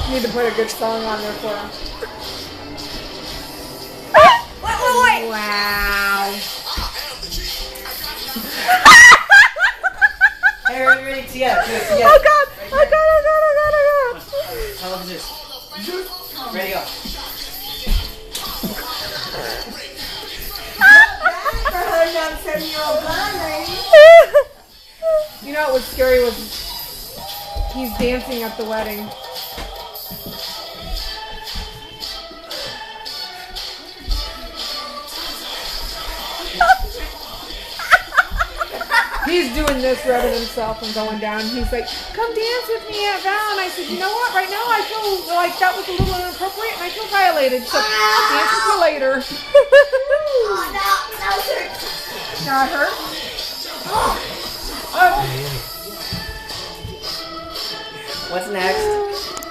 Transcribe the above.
Need to put a good song on there for him. Wait. Wow. Hey, ready, together. Oh God! Oh God! Oh God! Oh God! Oh God! How long is this? Ready, go. For her young 7-year-old blonde lady. You know what was scary was he's dancing at the wedding. He's doing this, rubbing himself and going down. He's like, come dance with me, Aunt Val. And I said, you know what? Right now I feel like that was a little inappropriate and I feel violated. So I'll dance with you later. Oh, that hurts. Not her. What's next?